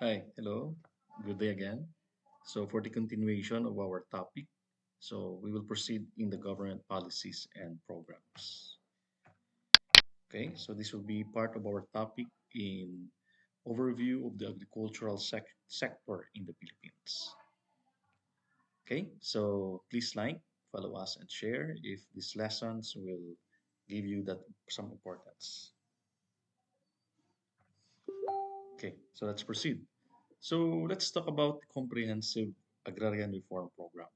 Hi, hello. Good day again. So, for the continuation of our topic, we will proceed in the government policies and programs. Okay, so this will be part of our topic in overview of the agricultural sector in the Philippines. Okay, so please like, follow us, and share if these lessons will give you that some importance. Okay, so let's proceed. So let's talk about the comprehensive agrarian reform program.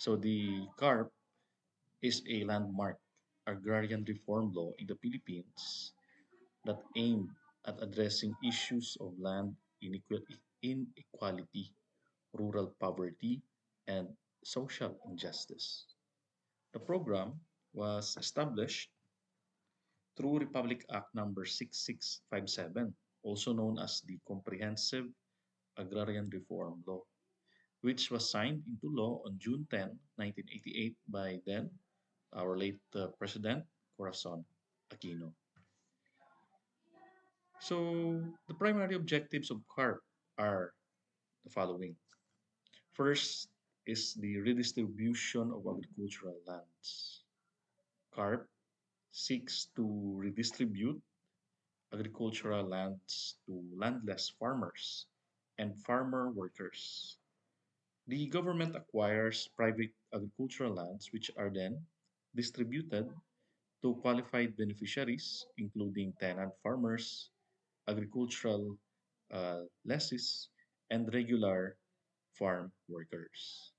So the CARP is a landmark agrarian reform law in the Philippines that aimed at addressing issues of land inequality, rural poverty, and social injustice. The program was established through Republic Act number 6657, also known as the Comprehensive Agrarian Reform Law, which was signed into law on June 10, 1988 by then our late President Corazon Aquino. So the primary objectives of CARP are the following. First is the redistribution of agricultural lands. CARP seeks to redistribute agricultural lands to landless farmers and farmer workers. The government acquires private agricultural lands, which are then distributed to qualified beneficiaries, including tenant farmers, agricultural lessees, and regular farm workers.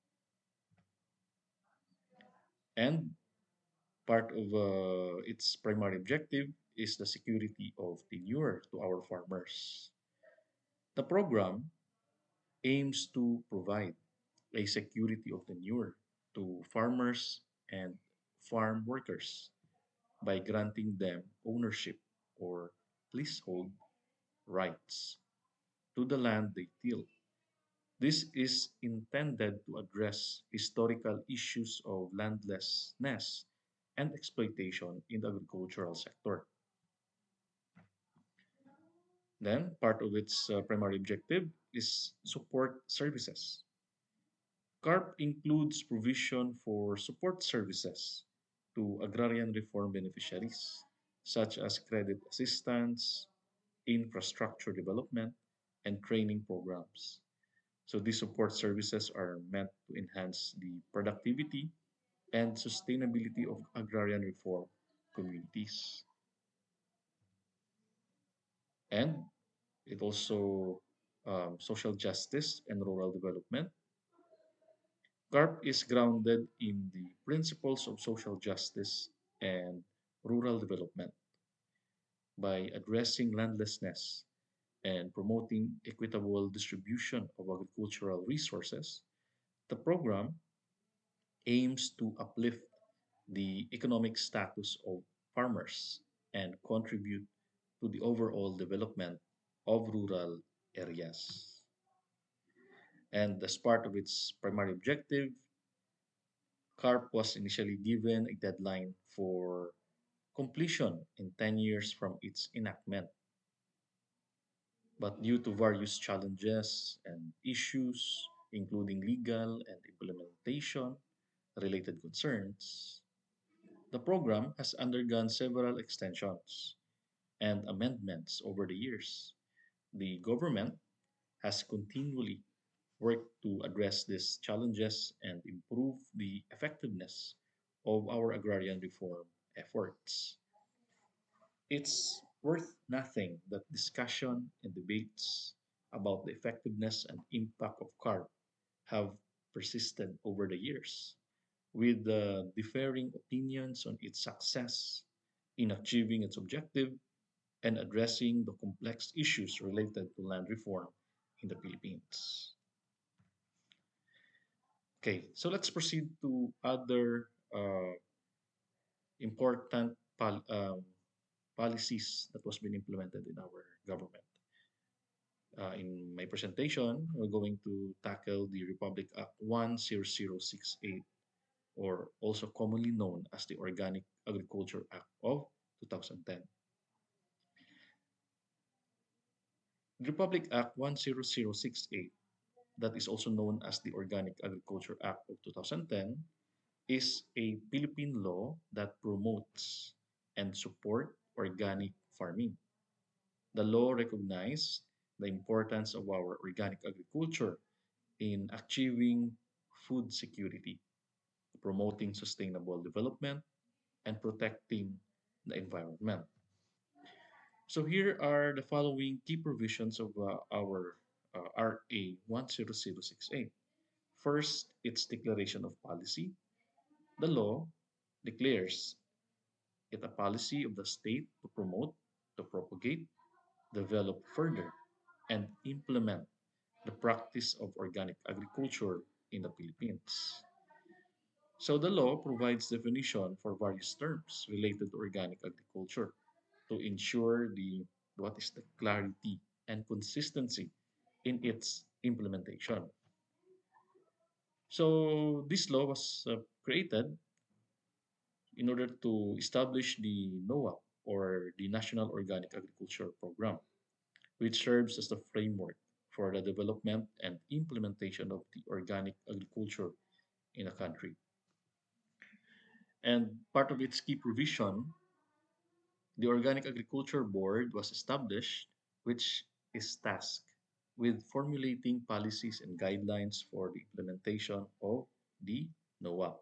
And part of its primary objective is the security of tenure to our farmers. The program aims to provide a security of tenure to farmers and farm workers by granting them ownership or leasehold rights to the land they till. This is intended to address historical issues of landlessness and exploitation in the agricultural sector. Then, part of its primary objective is support services. CARP includes provision for support services to agrarian reform beneficiaries, such as credit assistance, infrastructure development, and training programs. So these support services are meant to enhance the productivity and sustainability of agrarian reform communities. And it also social justice and rural development. CARP is grounded in the principles of social justice and rural development by addressing landlessness and promoting equitable distribution of agricultural resources. The program aims to uplift the economic status of farmers and contribute to the overall development of rural areas. And as part of its primary objective, CARP was initially given a deadline for completion in 10 years from its enactment. But due to various challenges and issues, including legal and implementation related concerns, the program has undergone several extensions and amendments over the years. The government has continually worked to address these challenges and improve the effectiveness of our agrarian reform efforts. It's worth nothing that discussion and debates about the effectiveness and impact of CARB have persisted over the years, with differing opinions on its success in achieving its objective and addressing the complex issues related to land reform in the Philippines. Okay, so let's proceed to other important policies that was being implemented in our government. In my presentation, we're going to tackle the Republic Act 10068, or also commonly known as the Organic Agriculture Act of 2010. Republic Act 10068, that is also known as the Organic Agriculture Act of 2010, is a Philippine law that promotes and support organic farming. The law recognizes the importance of our organic agriculture in achieving food security, promoting sustainable development, and protecting the environment. So here are the following key provisions of our RA 10068. First, its declaration of policy. The law declares it a policy of the state to promote, to propagate, develop further, and implement the practice of organic agriculture in the Philippines. So the law provides definition for various terms related to organic agriculture to ensure the what is the clarity and consistency in its implementation. So this law was created in order to establish the NOAP, or the National Organic Agriculture Program, which serves as the framework for the development and implementation of the organic agriculture in a country. And part of its key provision, the Organic Agriculture Board was established, which is tasked with formulating policies and guidelines for the implementation of the NOAP.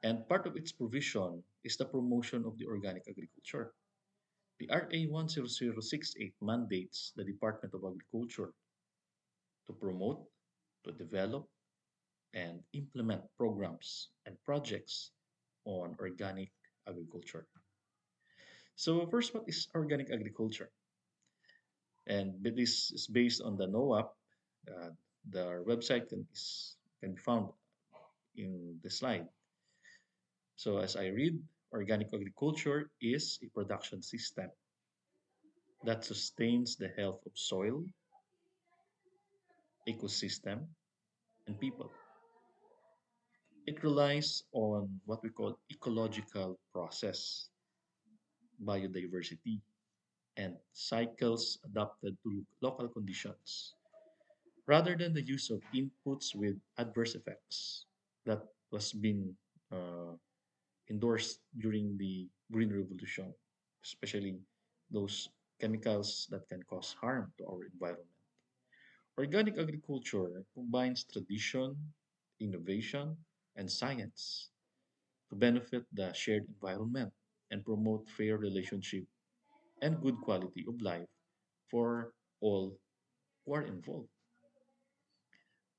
And part of its provision is the promotion of the organic agriculture. The RA 10068 mandates the Department of Agriculture to promote, to develop, and implement programs and projects on organic agriculture. So, first, what is organic agriculture? And this is based on the NOAP. Uh, the website can be found in the slide. So, as I read, organic agriculture is a production system that sustains the health of soil, ecosystem, and people. It relies on what we call ecological process, biodiversity, and cycles adapted to local conditions, rather than the use of inputs with adverse effects that was being uh, endorsed during the Green Revolution, especially those chemicals that can cause harm to our environment. Organic agriculture combines tradition, innovation, and science to benefit the shared environment and promote fair relationship and good quality of life for all who are involved.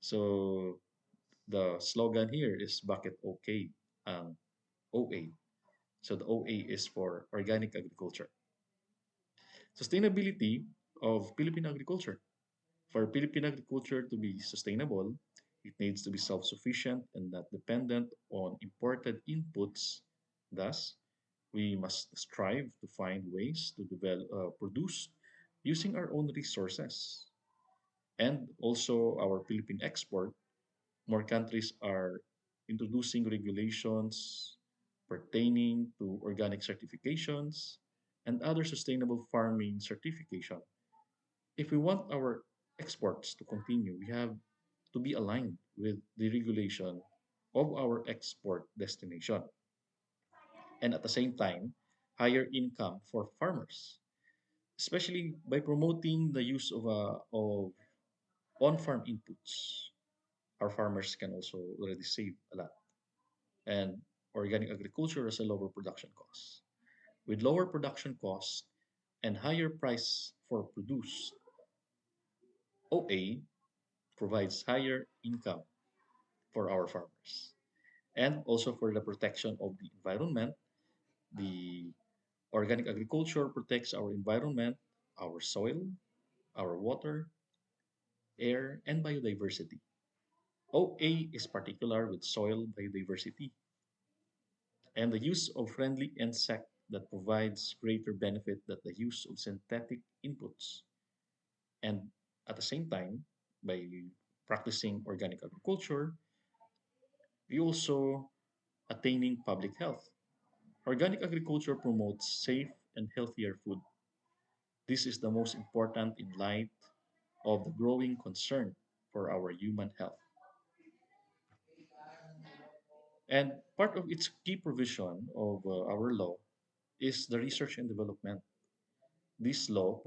So the slogan here is Bucket OK, OA. So the OA is for organic agriculture. Sustainability of Philippine agriculture. For Philippine agriculture to be sustainable, it needs to be self-sufficient and not dependent on imported inputs. Thus, we must strive to find ways to produce using our own resources. And also our Philippine export, more countries are introducing regulations pertaining to organic certifications and other sustainable farming certification. If we want our exports to continue, we have to be aligned with the regulation of our export destination. And at the same time, higher income for farmers, especially by promoting the use of on-farm inputs. Our farmers can also already save a lot. And organic agriculture has a lower production cost. With lower production costs and higher price for produce, OA provides higher income for our farmers. And also for the protection of the environment, the organic agriculture protects our environment, our soil, our water, air, and biodiversity. OA is particular with soil biodiversity and the use of friendly insect that provides greater benefit than the use of synthetic inputs. And at the same time, by practicing organic agriculture, we also attaining public health. Organic agriculture promotes safe and healthier food This is the most important in light of the growing concern for our human health. And part of its key provision of our law is the research and development. This law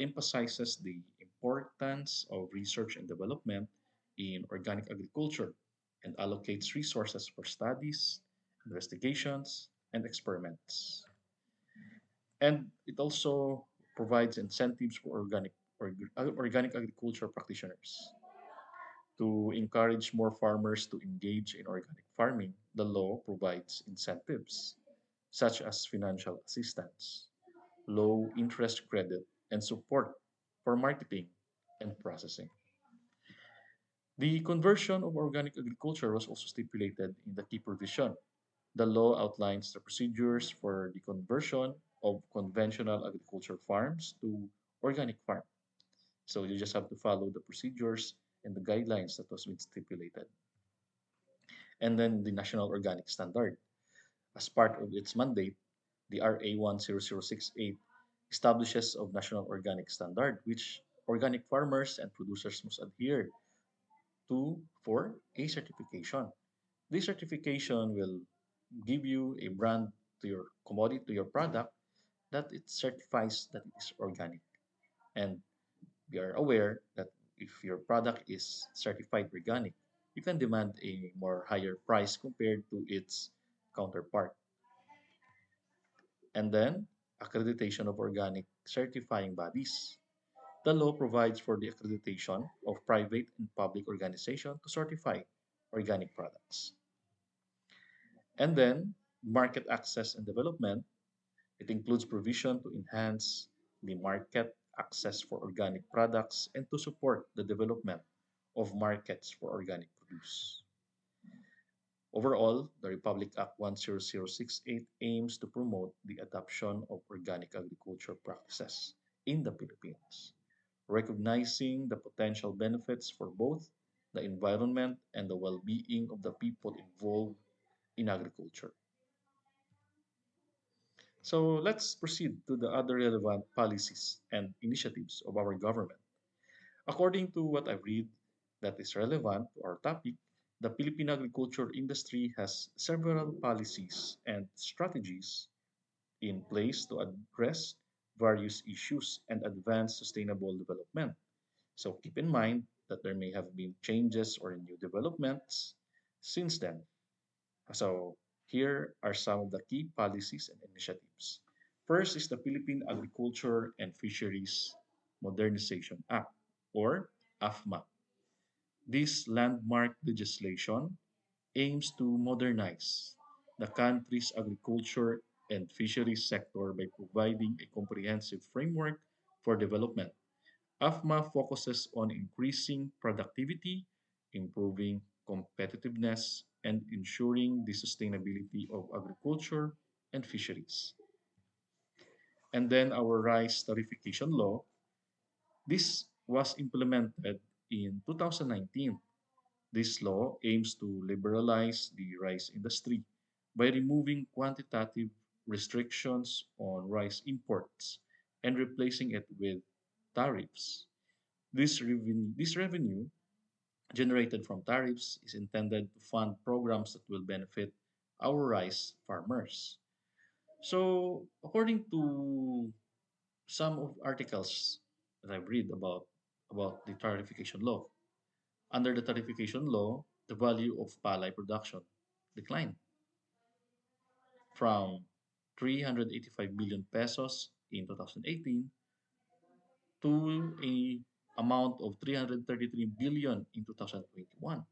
emphasizes the importance of research and development in organic agriculture and allocates resources for studies, investigations, and experiments. And it also provides incentives for organic agriculture practitioners. To encourage more farmers to engage in organic farming, the law provides incentives such as financial assistance, low interest credit, and support for marketing and processing. The conversion of organic agriculture was also stipulated in the key provision. The law outlines the procedures for the conversion of conventional agriculture farms to organic farm. So you just have to follow the procedures and the guidelines that was been stipulated. And then the National Organic Standard. As part of its mandate, the RA 10068 establishes a national organic standard which organic farmers and producers must adhere to for a certification. This certification will give you a brand to your commodity, to your product, that it certifies that it is organic. And we are aware that if your product is certified organic, you can demand a more higher price compared to its counterpart. And then, accreditation of organic certifying bodies. The law provides for the accreditation of private and public organizations to certify organic products. And then, market access and development. It includes provision to enhance the market access for organic products and to support the development of markets for organic produce. Overall, the Republic Act 10068 aims to promote the adoption of organic agriculture practices in the Philippines, recognizing the potential benefits for both the environment and the well being of the people involved in agriculture. So let's proceed to the other relevant policies and initiatives of our government. According to what I read that is relevant to our topic, the Philippine agriculture industry has several policies and strategies in place to address various issues and advance sustainable development. So keep in mind that there may have been changes or new developments since then. So here are some of the key policies and initiatives. First is the Philippine Agriculture and Fisheries Modernization Act, or AFMA. This landmark legislation aims to modernize the country's agriculture and fisheries sector by providing a comprehensive framework for development. AFMA focuses on increasing productivity, improving competitiveness, and ensuring the sustainability of agriculture and fisheries. And then our rice tariffication law. This was implemented in 2019. This law aims to liberalize the rice industry by removing quantitative restrictions on rice imports and replacing it with tariffs. This revenue generated from tariffs is intended to fund programs that will benefit our rice farmers. So, according to some of articles that I've read about the tariffication law, under the tariffication law, the value of palay production declined from 385 billion pesos in 2018 to a amount of 333 billion in 2021,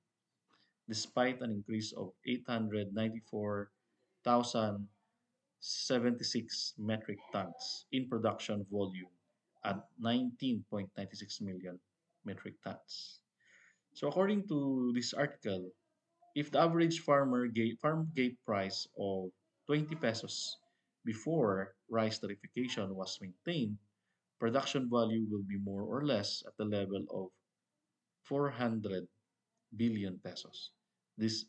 despite an increase of 894,076 metric tons in production volume at 19.96 million metric tons. So according to this article, if the average farm gate price of 20 pesos before rice tariffication was maintained, production value will be more or less at the level of 400 billion pesos. This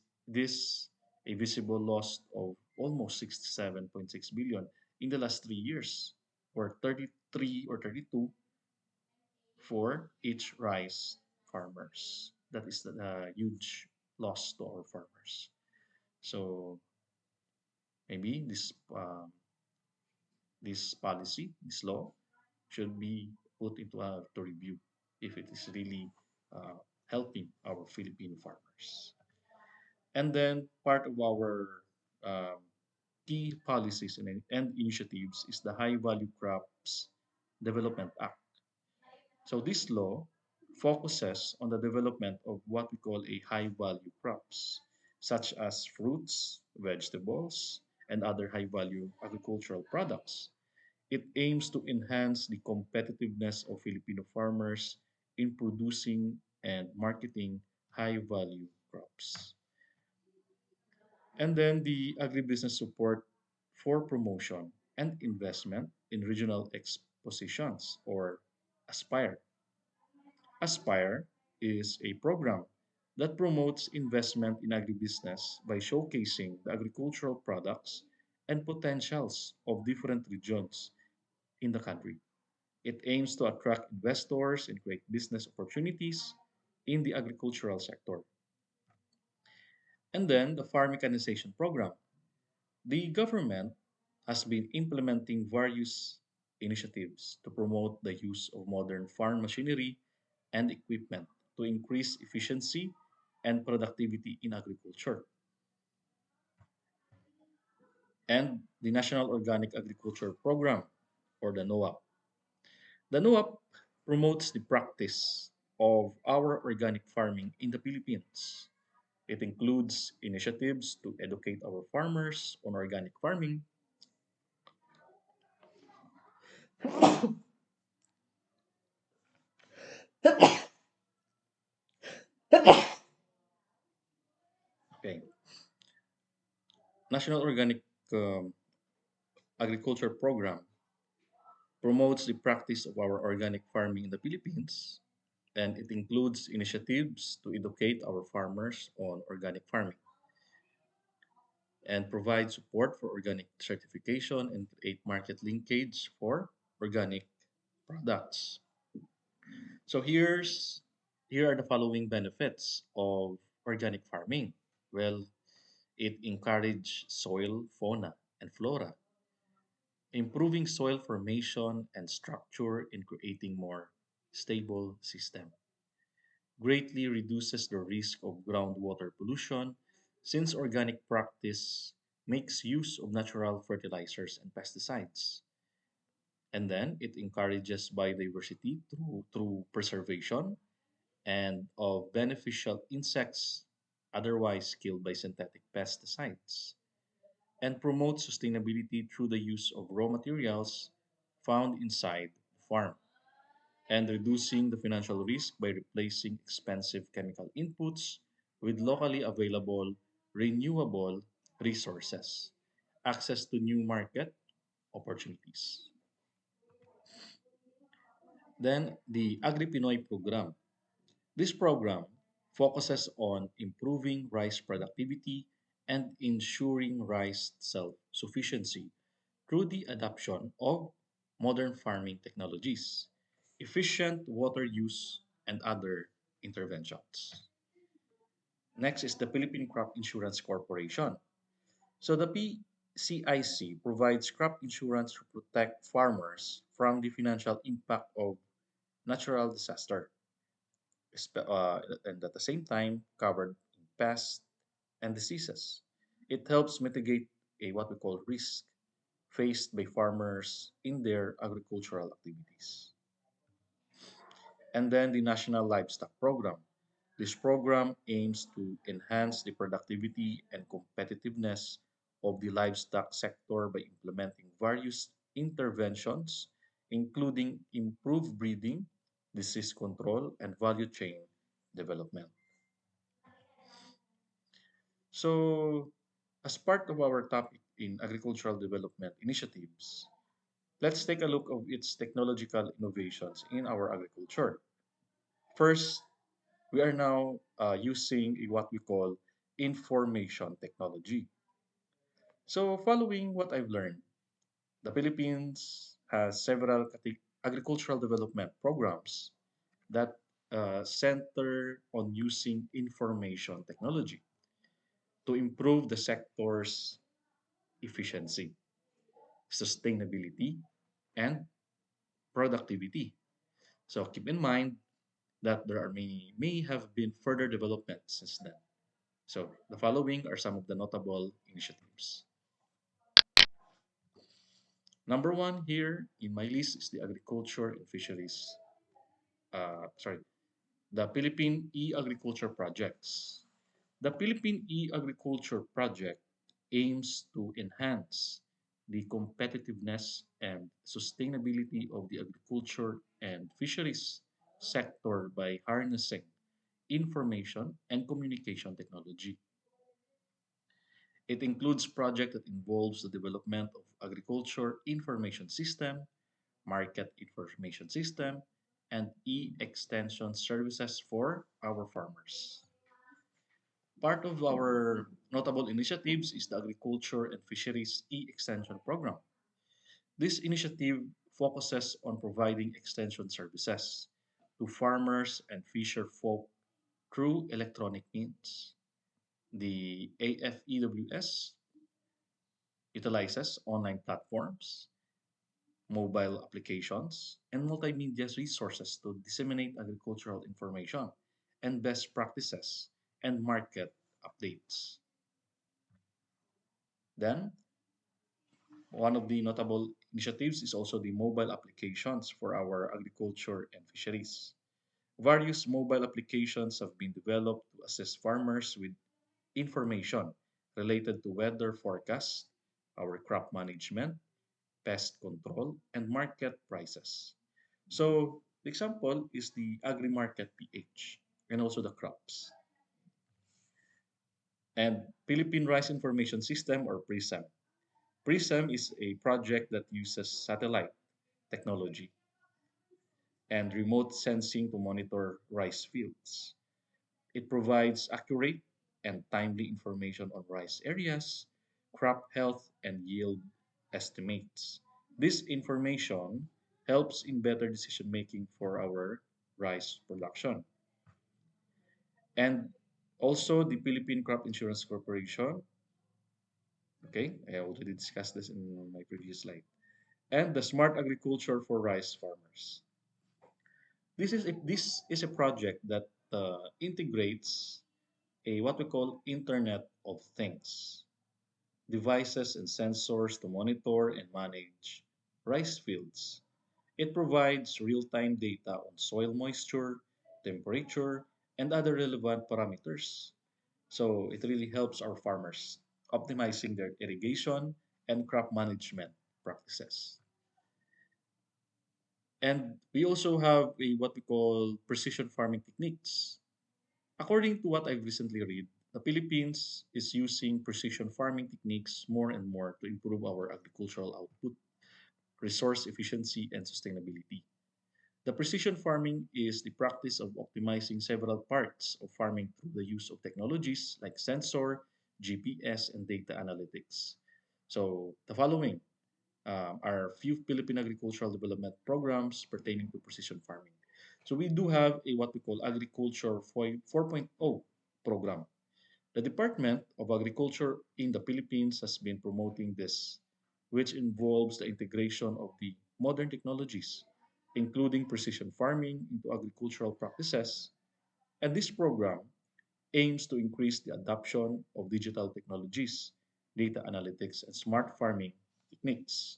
a visible loss of almost 67.6 billion in the last 3 years. or 33 or 32 for each rice farmers. That is the huge loss to our farmers. So maybe this policy, this law, should be put into to review if it is really uh, helping our Filipino farmers. And then part of our um, key policies and initiatives is the High Value Crops Development Act. So this law focuses on the development of what we call a high value crops, such as fruits, vegetables, and other high value agricultural products. It aims to enhance the competitiveness of Filipino farmers in producing and marketing high value crops. And then the agribusiness support for promotion and investment in regional expositions or ASPIRE. ASPIRE is a program that promotes investment in agribusiness by showcasing the agricultural products and potentials of different regions in the country. It aims to attract investors and create business opportunities in the agricultural sector. And then the farm mechanization program. The government has been implementing various initiatives to promote the use of modern farm machinery and equipment to increase efficiency and productivity in agriculture. And the National Organic Agriculture Program, or the NOAP. The NOAP promotes the practice of our organic farming in the Philippines. It includes initiatives to educate our farmers on organic farming. Okay. National Organic um, Agriculture Program promotes the practice of our organic farming in the Philippines, and it includes initiatives to educate our farmers on organic farming and provide support for organic certification and create market linkage for organic products. So here are the following benefits of organic farming. Well, it encourages soil fauna and flora, improving soil formation and structure in creating more stable system. Greatly reduces the risk of groundwater pollution since organic practice makes use of natural fertilizers and pesticides. And then it encourages biodiversity through preservation and of beneficial insects otherwise killed by synthetic pesticides, and promotes sustainability through the use of raw materials found inside the farm, and reducing the financial risk by replacing expensive chemical inputs with locally available renewable resources, access to new market opportunities. Then the Agri-Pinoy program. This program focuses on improving rice productivity and ensuring rice self-sufficiency through the adoption of modern farming technologies, efficient water use, and other interventions. Next is the Philippine Crop Insurance Corporation. So the PCIC provides crop insurance to protect farmers from the financial impact of natural disaster, and at the same time covered pests and diseases. It helps mitigate what we call risk faced by farmers in their agricultural activities. And then the National Livestock Program. This program aims to enhance the productivity and competitiveness of the livestock sector by implementing various interventions, including improved breeding, disease control, and value chain development. So, as part of our topic in agricultural development initiatives, let's take a look of its technological innovations in our agriculture. First, we are now using what we call information technology. So, following what I've learned, the Philippines has several agricultural development programs that center on using information technology to improve the sector's efficiency, sustainability, and productivity. So keep in mind that there are may have been further developments since then. So the following are some of the notable initiatives. Number one here in my list is the agriculture and fisheries. Sorry, the Philippine e-agriculture projects. The Philippine e-agriculture project aims to enhance the competitiveness and sustainability of the agriculture and fisheries sector by harnessing information and communication technology. It includes projects that involves the development of agriculture information system, market information system, and e-extension services for our farmers. Part of our notable initiatives is the Agriculture and Fisheries e-extension program. This initiative focuses on providing extension services to farmers and fisher folk through electronic means. The AFEWS utilizes online platforms, mobile applications, and multimedia resources to disseminate agricultural information and best practices and market updates. Then, one of the notable initiatives is also the mobile applications for our agriculture and fisheries. Various mobile applications have been developed to assist farmers with information related to weather forecasts, our crop management, pest control, and market prices. So, the example is the AgriMarket PH and also the crops. And Philippine Rice Information System or PRISM. PRISM is a project that uses satellite technology and remote sensing to monitor rice fields. It provides accurate and timely information on rice areas, crop health, and yield estimates. This information helps in better decision making for our rice production. And also the Philippine Crop Insurance Corporation. Okay, I already discussed this in my previous slide. And the Smart Agriculture for Rice Farmers. This is a project that integrates a what we call Internet of Things devices and sensors to monitor and manage rice fields. It provides real-time data on soil moisture, temperature, and other relevant parameters. So it really helps our farmers optimizing their irrigation and crop management practices. And we also have a what we call precision farming techniques. According to what I've recently read, the Philippines is using precision farming techniques more and more to improve our agricultural output, resource efficiency, and sustainability. The precision farming is the practice of optimizing several parts of farming through the use of technologies like sensor, GPS, and data analytics. So the following are few Philippine agricultural development programs pertaining to precision farming. So we do have a what we call Agriculture 4.0 program. The Department of Agriculture in the Philippines has been promoting this, which involves the integration of the modern technologies, including precision farming into agricultural practices. And this program aims to increase the adoption of digital technologies, data analytics, and smart farming techniques.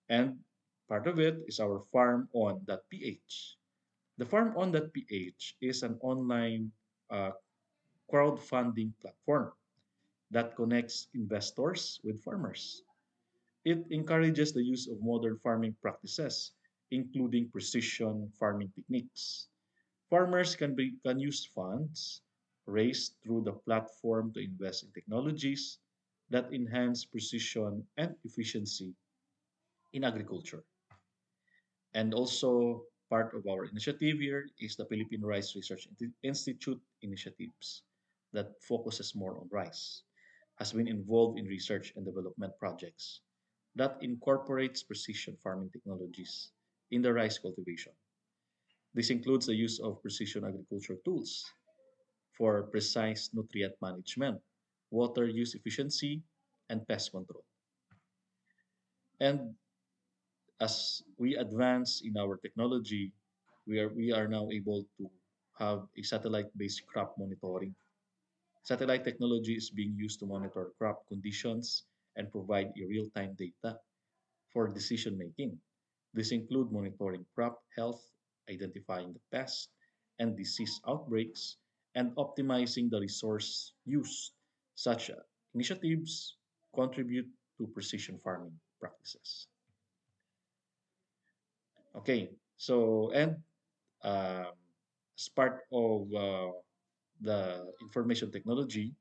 And part of it is our farmon.ph. The farmon.ph is an online uh, crowdfunding platform that connects investors with farmers. It encourages the use of modern farming practices, including precision farming techniques. Farmers can use funds raised through the platform to invest in technologies that enhance precision and efficiency in agriculture. And also part of our initiative here is the Philippine Rice Research Institute initiatives that focuses more on rice, has been involved in research and development projects that incorporates precision farming technologies in the rice cultivation. This includes the use of precision agriculture tools for precise nutrient management, water use efficiency, and pest control. And as we advance in our technology, we are now able to have a satellite-based crop monitoring. Satellite technology is being used to monitor crop conditions and provide a real-time data for decision making. This include monitoring crop health, identifying the pest and disease outbreaks, and optimizing the resource use. Such initiatives contribute to precision farming practices. Okay, so and um, as part of the information technology,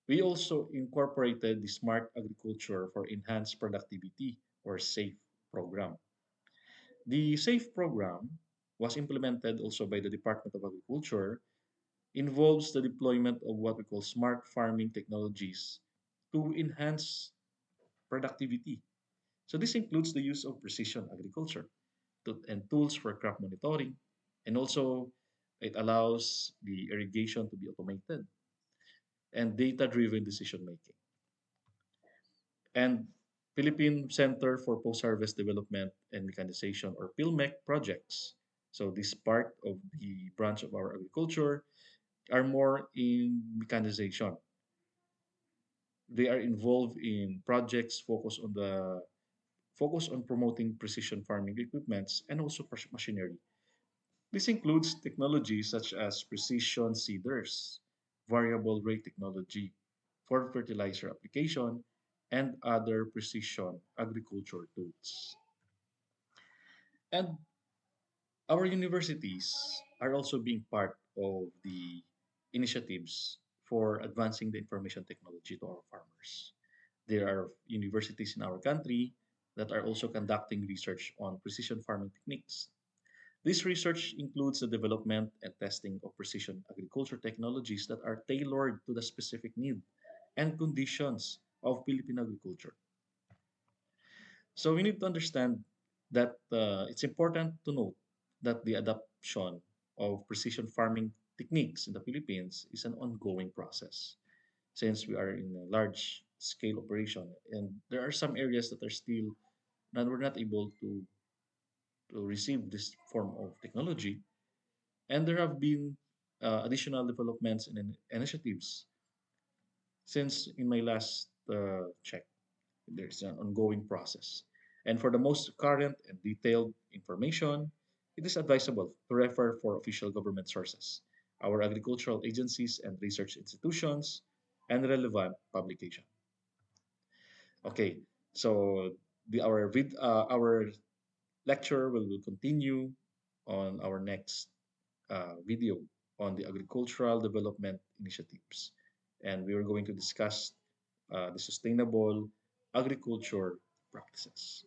we also incorporated the Smart Agriculture for Enhanced Productivity or SAFE program. The SAFE program was implemented also by the Department of Agriculture, involves the deployment of what we call smart farming technologies to enhance productivity. So this includes the use of precision agriculture and tools for crop monitoring, and also it allows the irrigation to be automated and data-driven decision making. And Philippine Center for Post-Harvest Development and Mechanization or PILMEC projects. So this part of the branch of our agriculture are more in mechanization. They are involved in projects focus on promoting precision farming equipments and also machinery. This includes technologies such as precision seeders, variable rate technology for fertilizer application, and other precision agriculture tools. And our universities are also being part of the initiatives for advancing the information technology to our farmers. There are universities in our country that are also conducting research on precision farming techniques. This research includes the development and testing of precision agriculture technologies that are tailored to the specific need and conditions of Philippine agriculture. So we need to understand that it's important to note that the adoption of precision farming techniques in the Philippines is an ongoing process since we are in a large scale operation and there are some areas that are still that we're not able to receive this form of technology. And there have been additional developments and initiatives since in my last check. There's an ongoing process. And for the most current and detailed information, it is advisable to refer for official government sources, our agricultural agencies and research institutions, and relevant publication. Okay, so our lecture will continue on our next video on the agricultural development initiatives. And we are going to discuss the sustainable agriculture practices.